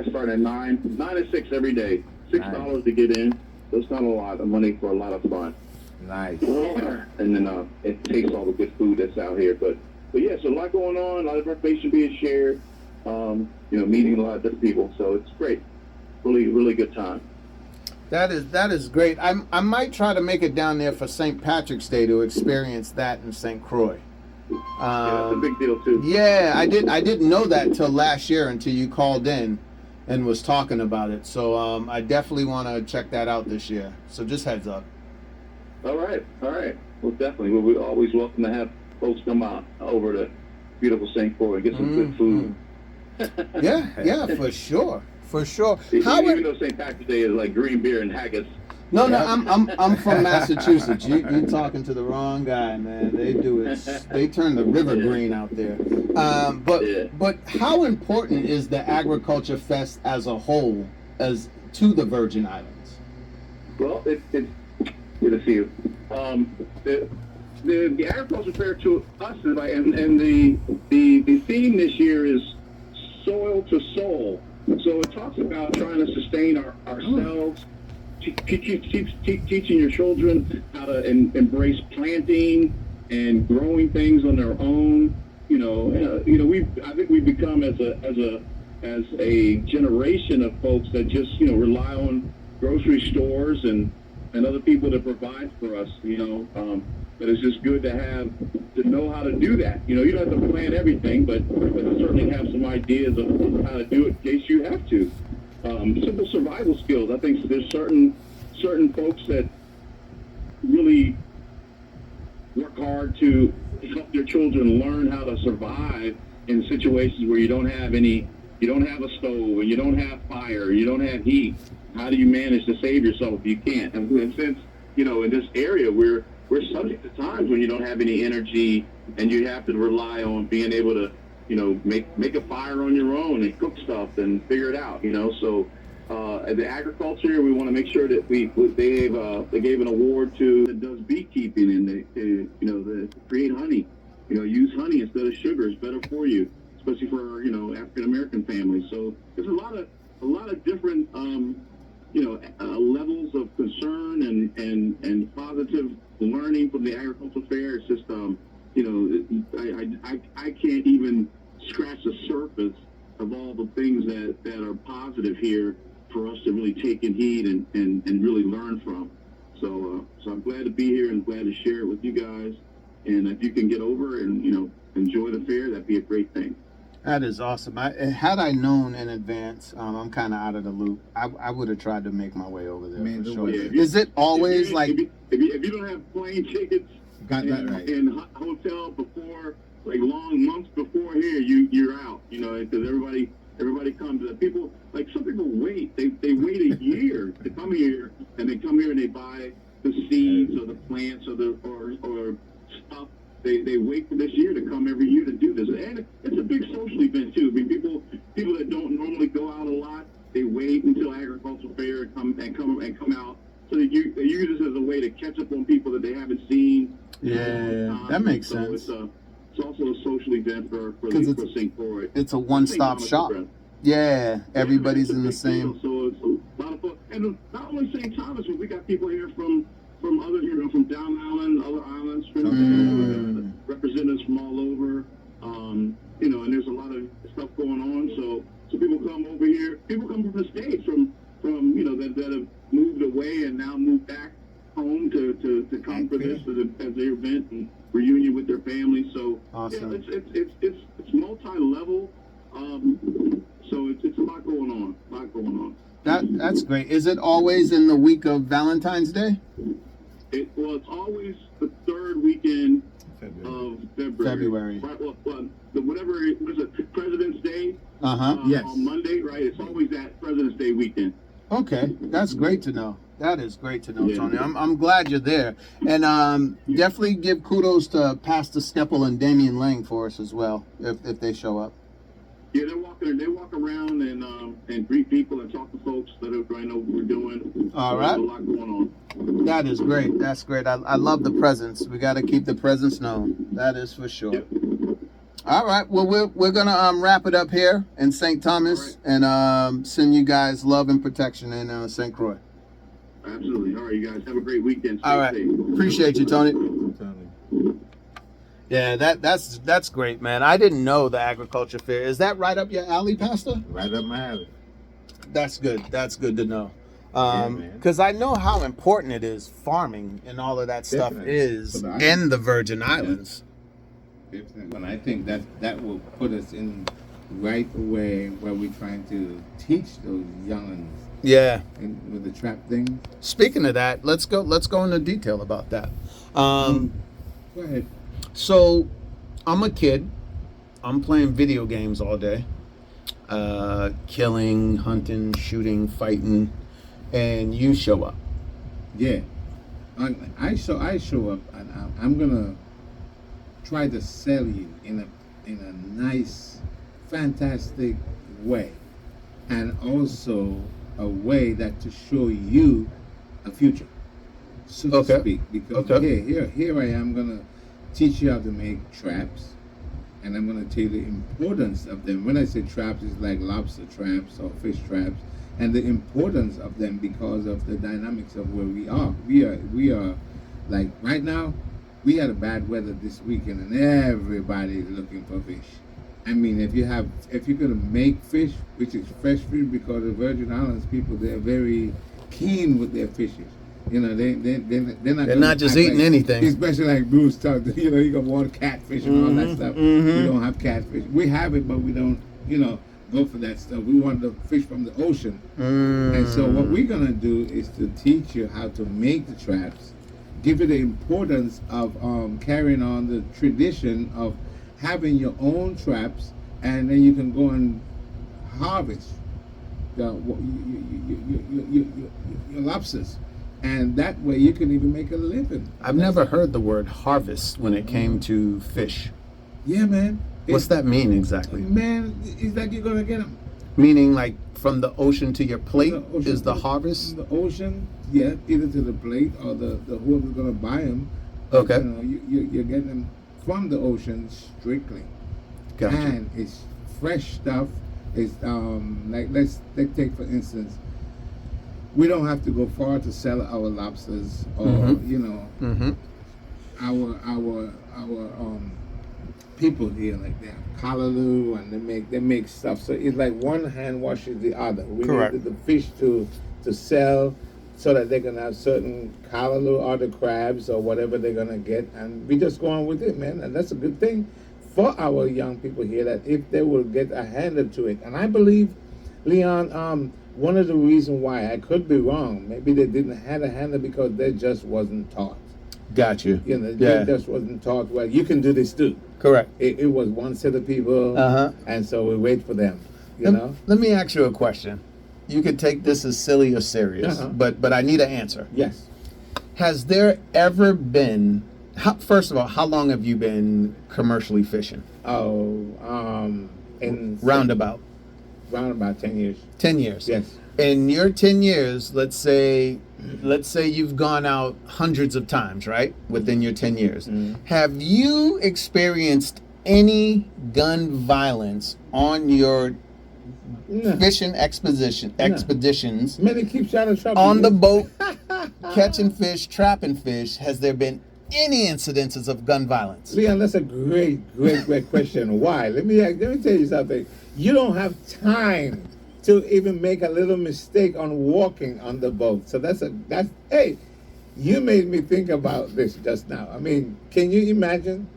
starting at 9 to 6 every day. $6 to get in. So it's not a lot of money for a lot of fun. Nice. And then it tastes all the good food that's out here. But yeah, so a lot going on, a lot of information being shared. Meeting a lot of different people. So it's great. Really, really good time. That is great. I might try to make it down there for St. Patrick's Day to experience that in St. Croix. Yeah, it's a big deal too. Yeah, I didn't know that till last year until you called in and was talking about it. So I definitely want to check that out this year. So just heads up. All right. Well, definitely. We're always welcome to have folks come out over to beautiful St. Croix and get some good food. Yeah, for sure. Even though St. Patrick's Day is like green beer and haggis. No, I'm from Massachusetts. You're talking to the wrong guy, man. They do it. They turn the river green out there. But how important is the Agriculture Fest as a whole as to the Virgin Islands? Well, it's good to see you. The agriculture fair to us is like, and the theme this year is soil to soul. So it talks about trying to sustain ourselves, teaching your children how to embrace planting and growing things on their own. I think we've become as a generation of folks that just rely on grocery stores and other people to provide for us. But it's just good to know how to do that. You don't have to plan everything, but certainly have some ideas of how to do it in case you have to. Simple survival skills. I think there's certain folks that really work hard to help their children learn how to survive in situations where you don't have a stove and you don't have fire, you don't have heat. How do you manage to save yourself if you can't? And since in this area we're subject to times when you don't have any energy and you have to rely on being able to make a fire on your own and cook stuff and figure it out. So the agriculture, we want to make sure that they gave an award to that does beekeeping and the create honey. Use honey instead of sugar. It's better for you, especially for African American families. So there's a lot a lot of different, levels of concern and positive learning from the agricultural fair. It's just, I can't even scratch the surface of all the things that are positive here for us to really take in heed and really learn from. So I'm glad to be here and glad to share it with you guys. And if you can get over and, enjoy the fair, that'd be a great thing. That is awesome. Had I known in advance, I'm kind of out of the loop. I would have tried to make my way over there Man, for the sure. way- Is it always like? If you don't have plane tickets Got that right. and hotel before, like long months before here, you're out. Because everybody comes. People, like some people wait. They wait a year to come here, and they come here and they buy the seeds or the plants or stuff. They wait for this year to come every year to do this, and it's a big social event too. I mean, people that don't normally go out a lot, they wait until agricultural fair and come out. So they use this as a way to catch up on people that they haven't seen. Yeah, that makes sense. It's also a social event for St. Croix. It's a one-stop St. shop. Thomas. Yeah, everybody's it's a in the big same. deal. So it's a lot of fun. And not only St. Thomas, but we got people here from other, from Down Island, other islands, representatives from all over. And there's a lot of stuff going on. So people come over here. People come from the States, from that have moved away and now moved back home to come for this as their event and reunion with their families. So Awesome. yeah, it's multi-level. So it's a lot going on. That's great. Is it always in the week of Valentine's Day? It's always the third weekend of February. Right, whatever it was, President's Day. Yes. On Monday, right? It's always that President's Day weekend. Okay, that's great to know. That is great to know, Yeah. Tony. I'm glad you're there, and definitely give kudos to Pastor Skeppel and Damian Lang for us as well if they show up. Yeah, they walk around and greet people and talk to folks that I know what we're doing. All So right. There's a lot going on. That is great. That's great. I love the presence. We got to keep the presence known. That is for sure. Yep. All right. Well, we're gonna wrap it up here in St. Thomas and send you guys love and protection in St. Croix. Absolutely. All right, you guys have a great weekend. Stay All right. safe. Appreciate you, Tony. Yeah, that's great, man. I didn't know the agriculture fair. Is that right up your alley, Pastor? Right up my alley. That's good. That's good to know. man. Because I know how important it is, farming and all of that stuff Definitely. is For the in the Virgin Islands. And I think that will put us in right away where we're trying to teach those youngins Yeah. with the trap thing. Speaking of that, let's go into detail about that. Go ahead. So, I'm a kid. I'm playing video games all day, killing, hunting, shooting, fighting, and you show up. Yeah. I show up, and I'm gonna try to sell you in a nice, fantastic way, and also a way that to show you a future, so to Okay. speak. Because Okay. here I am gonna teach you how to make traps, and I'm gonna tell you the importance of them. When I say traps, it's like lobster traps or fish traps, and the importance of them because of the dynamics of where we are. We are like right now. We had a bad weather this weekend, and everybody is looking for fish. I mean, if you're gonna make fish, which is fresh fish, because the Virgin Islands people, they're very keen with their fishes. They're not. They're not just act eating like- anything. Especially like Bruce talked. You got water catfish and all that stuff. mhm. We don't have catfish. We have it, but we don't. Go for that stuff. We want the fish from the ocean. And so what we're gonna do is to teach you how to make the traps, give you the importance of carrying on the tradition of having your own traps, and then you can go and harvest your lobsters, and that way you can even make a living. I've never heard the word harvest when it came to fish. Yeah, man. What's that mean exactly? Man, it's like you're gonna get them. Meaning like from the ocean to your plate The ocean is the to harvest? The ocean, yeah, either to the plate or the whoever's gonna buy them. Okay. You're getting them from the ocean strictly. Gotcha. And it's fresh stuff, It's like let's take for instance, we don't have to go far to sell our lobsters or you know our people here, like they have callaloo and they make stuff. So it's like one hand washes the other. We Correct. need the fish to sell so that they're gonna have certain callaloo or the crabs or whatever they're gonna get, and we just go on with it, man. And that's a good thing for our young people here, that if they will get a handle to it. And I believe, Leon, one of the reasons why, I could be wrong, maybe they didn't have a handle because they just wasn't taught. Got you. You know, Yeah. they just wasn't taught, well, you can do this too. Correct. It was one set of people, and so we wait for them, you know? Let me ask you a question. You could take this as silly or serious, but I need an answer. Yes. Has there ever been, first of all, how long have you been commercially fishing? Oh, in Roundabout. round about 10 years. 10 years. Yes. In your 10 years, let's say you've gone out hundreds of times, right? Within your 10 years. Have you experienced any gun violence on your No. fishing expeditions Man, they keep shot of trouble. on the boat, catching fish, trapping fish? Has there been any incidences of gun violence? Leon, that's a great question. Why? Let me tell you something. You don't have time to even make a little mistake on walking on the boat. So that's hey, you made me think about this just now. I mean, can you imagine?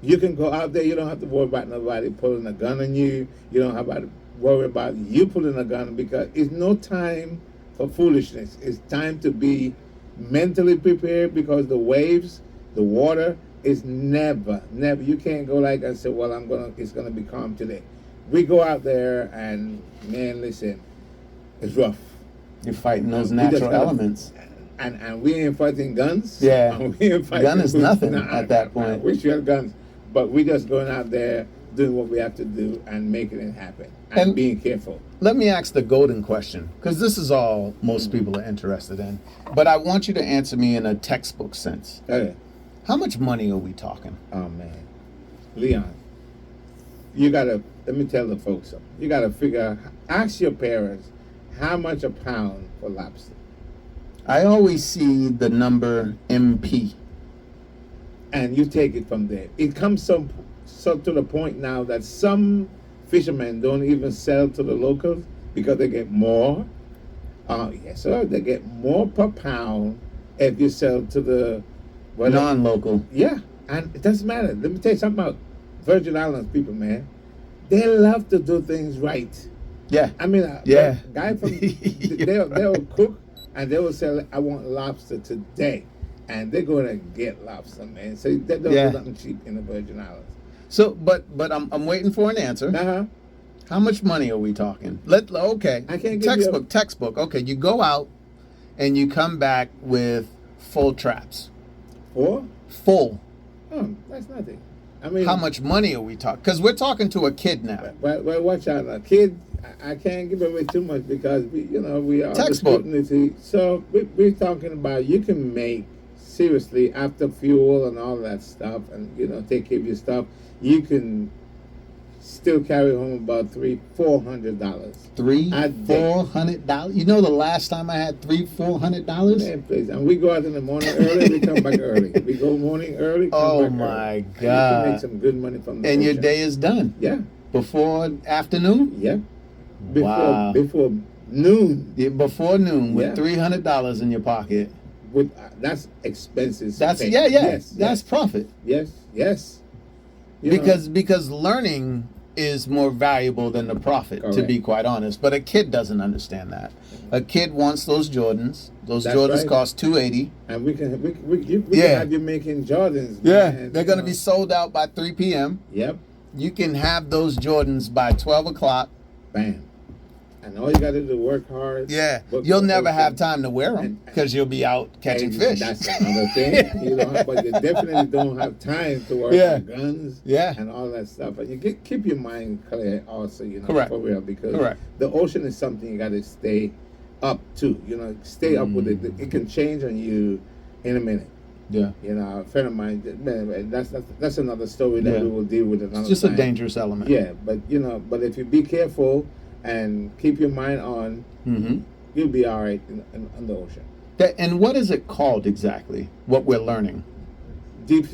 You can go out there, you don't have to worry about nobody pulling a gun on you. You don't have to worry about you pulling a gun, because it's no time for foolishness. It's time to be mentally prepared, because the waves, the water is never. You can't go like and say, well, it's gonna be calm today. We go out there and, man, listen, it's rough. You're fighting those We just natural gotta- elements. And we ain't fighting guns. Yeah. And we ain't fighting Gun is nothing Nah, at that nah, point. We should have guns, but we just going out there doing what we have to do and making it happen and And- being careful. Let me ask the golden question, because this is all most people are interested in. But I want you to answer me in a textbook sense. Okay. How much money are we talking? Oh man, Leon, let me tell the folks something. You gotta ask your parents how much a pound for lobster. I always see the number MP. And you take it from there. It comes so to the point now that some fishermen don't even sell to the locals because they get more. Yes, sir. They get more per pound if you sell to the Non-local. Yeah, and it doesn't matter. Let me tell you something about Virgin Islands people, man. They love to do things right. Yeah. I mean, Yeah. a guy from they'll cook and they will say, "I want lobster today," and they're gonna get lobster, man. So they don't Yeah. do nothing cheap in the Virgin Islands. So, but I'm waiting for an answer. Uh-huh. How much money are we talking? Okay. I can't give you Textbook. Okay, you go out and you come back with full traps. Or, Full. that's nothing. I mean, How much money are we talking? Because we're talking to a kid now. Well, watch out, now. Kid. I can't give away too much because we are Textbook. the scrutiny. So we're talking about, you can make, seriously, after fuel and all that stuff, and take care of your stuff, you can still carry home about $300-400. $300-400. You know, the last time I had $300-400. Man, please. And we go out in the morning early, we come back early. We go morning early, come Oh back my early. And you God. can make some good money from the And your ocean. day is done Yeah, before afternoon. yeah. Before Wow. before noon. Yeah, before noon with Yeah. $300 in your pocket. With that's expenses. That's paid. That's Yes. profit. Yes. You know, Because learning is more valuable than the profit, to Correct. be quite honest. But a kid doesn't understand that. A kid wants those Jordans. Those That's Jordans right. cost $280. and we can Yeah. have you making Jordans. Yeah, man. they're gonna be sold out by 3 p.m. Yep. You can have those Jordans by 12 o'clock. Bam. And all you got to do is work hard. Yeah, book you'll the never have ocean. time to wear them And- because you'll be out catching And fish. That's another thing. But you definitely don't have time to work Yeah. on guns. Yeah. And all that stuff. And you keep your mind clear also. Correct. For real, because Correct. the ocean is something you got to stay up to. Stay up with it. It can change on you in a minute. Yeah. You know, a friend of mine, man, that's another story that Yeah. we will deal with another It's just time. a dangerous element. Yeah, but you know, but if you be careful and keep your mind on, Mm-hmm. you'll be all right in the ocean. And what is it called exactly? What we're learning? Deep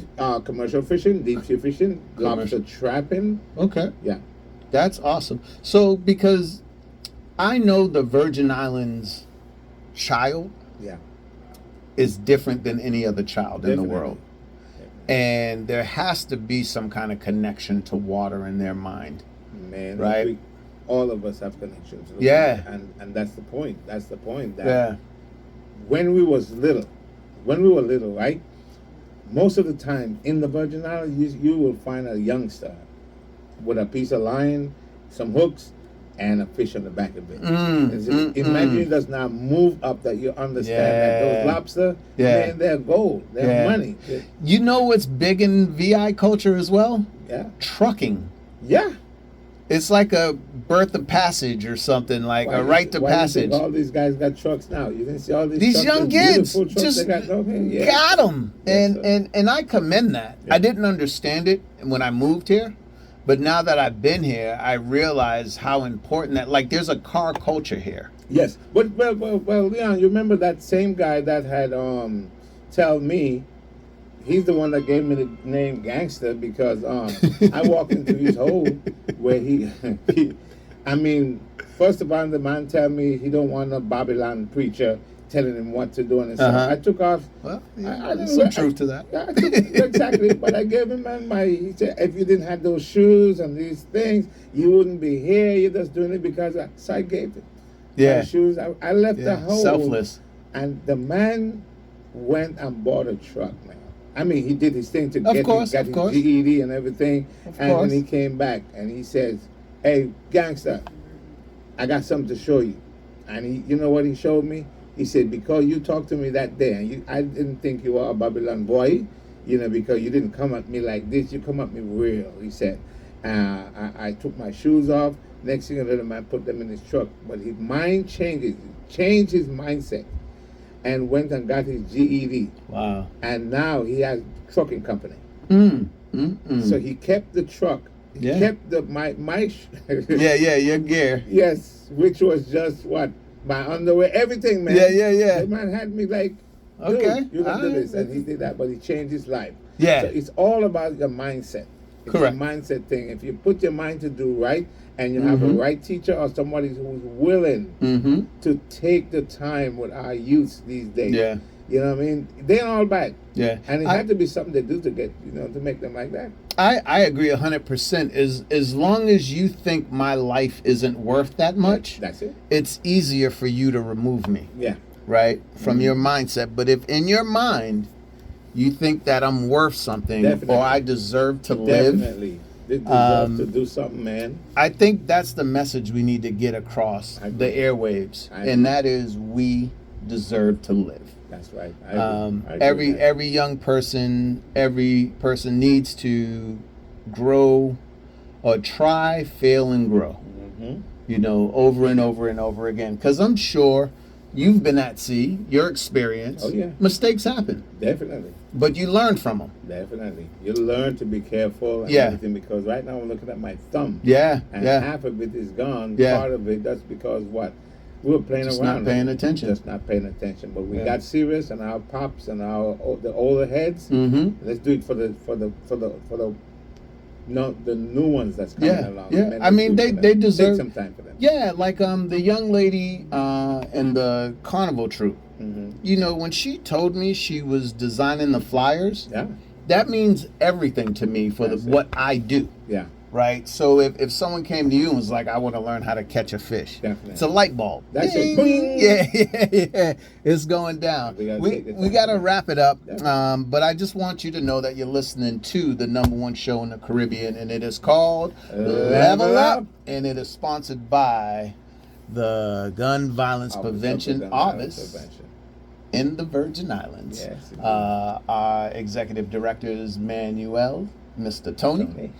commercial fishing, deep sea fishing, lobster Commercial. trapping. Okay. Yeah. That's awesome. So, because I know the Virgin Islands child Yeah. is different than any other child in the Definitely. world. And there has to be some kind of connection to water in their mind. Man, Right. all of us have connections. to the Yeah. water, and that's the point. That's the point. That Yeah. when we were little, right? Most of the time in the Virgin Islands, you will find a youngster with a piece of line, some hooks, and a fish on the back of it. Imagine it does not move up that you understand that Yeah. those lobster, Yeah. man, they're gold. They're Yeah. money. You know what's big in VI culture as well? Yeah. Trucking. Yeah. It's like a birth of passage or something, like a rite to why you passage. think all these guys got trucks now? You didn't see all these These trucks, young those kids beautiful trucks just they got? Okay, yeah. got them, Yes, sir. and I commend that. Yeah. I didn't understand it when I moved here, but now that I've been here, I realize how important that. Like, there's a car culture here. Yes, but well, Leon, you remember that same guy that had tell me, he's the one that gave me the name Gangster because I walked into his hole where he I mean, first of all, the man tell me he don't want a Babylon preacher telling him what to do, and so Uh-huh. I took off. Well, I there's didn't- some truth to that. Yeah, exactly. But I gave him he said, if you didn't have those shoes and these things, you wouldn't be here. You're just doing it because so I gave it. Yeah. My shoes. I left the Yeah, hole. selfless. And the man went and bought a truck, man. I mean, he did his thing to Of get course, got of his course. GED and everything. Of And course. then he came back and he says, "Hey, gangster, I got something to show you." And you know what he showed me? He said, "Because you talked to me that day, and I didn't think you were a Babylon boy, you know, because you didn't come at me like this. You come at me real." He said, I took my shoes off. Next thing you know, the man put them in his truck. But his mind changed his mindset, and went and got his GED. Wow. And now he has a trucking company. So he kept the truck. He Yeah. kept my Yeah, your gear. yes, which was just what? My underwear, everything, man. Yeah. The man had me like, dude, Okay. you can do Alright. this. And he did that, but he changed his life. Yeah. So it's all about your mindset. It's Correct. a mindset thing. If you put your mind to do right and you have a right teacher or somebody who's willing Mm-hmm. to take the time with our youth these days. Yeah. You know what I mean? They ain't all bad. Yeah. And it I- had to be something they do to get, to make them like that. I agree 100%. As long as you think my life isn't worth that much, That's it. it's easier for you to remove me, Yeah. right? From your mindset. But if in your mind you think that I'm worth something Definitely. or I deserve to live, Definitely. They deserve to Um, do something, man. I think that's the message we need to get across I the agree. airwaves, I agree. and that is we deserve to live. That's right. I agree. I agree Every with that. every young person, every person needs to grow or try, fail, and grow. Mhm. Over and over and over again. Because I'm sure you've been at sea, your experience. Oh, yeah. Mistakes happen, Definitely. but you learn from them. Definitely. You learn to be careful and Yeah. everything, because right now I'm looking at my thumb. Yeah, And yeah. half of it is gone. Yeah. Part of it, that's because what? We were playing Just around. not paying attention. Just not paying attention. But we Yeah. got serious, and our pops and the older heads. Mm-hmm. Let's do it for the new ones that's coming Yeah, along. yeah. Man, I mean, let's do it for they them. deserve- Take some time for them. Yeah, like the young lady in the carnival troupe. Mm-hmm. When she told me she was designing the flyers, Yeah. that means everything to me for That's it. what I do. Yeah. Right? So if someone came to you and was like, I want to learn how to catch a fish, Definitely. it's a light bulb. That's it. Ding! Yeah. It's going down. We gotta We take the we time. got to wrap it up. Definitely. But I just want you to know that you're listening to the #1 show in the Caribbean, and it is called Level Up, and it is sponsored by the Gun Violence Prevention Gun Office Violence Prevention. in the Virgin Islands. Yes, indeed. Our executive director is Manuel, Mr. Tony.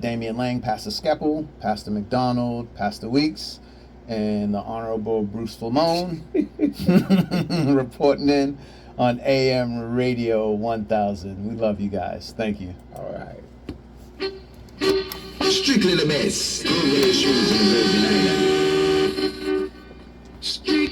Damian Lang, Pastor Skeppel, Pastor McDonald, Pastor Weeks, and the Honorable Bruce Filmone reporting in. on AM Radio 1000. We love you guys. Thank you. All right. Strictly the best. Congratulations in the Virgin Islands.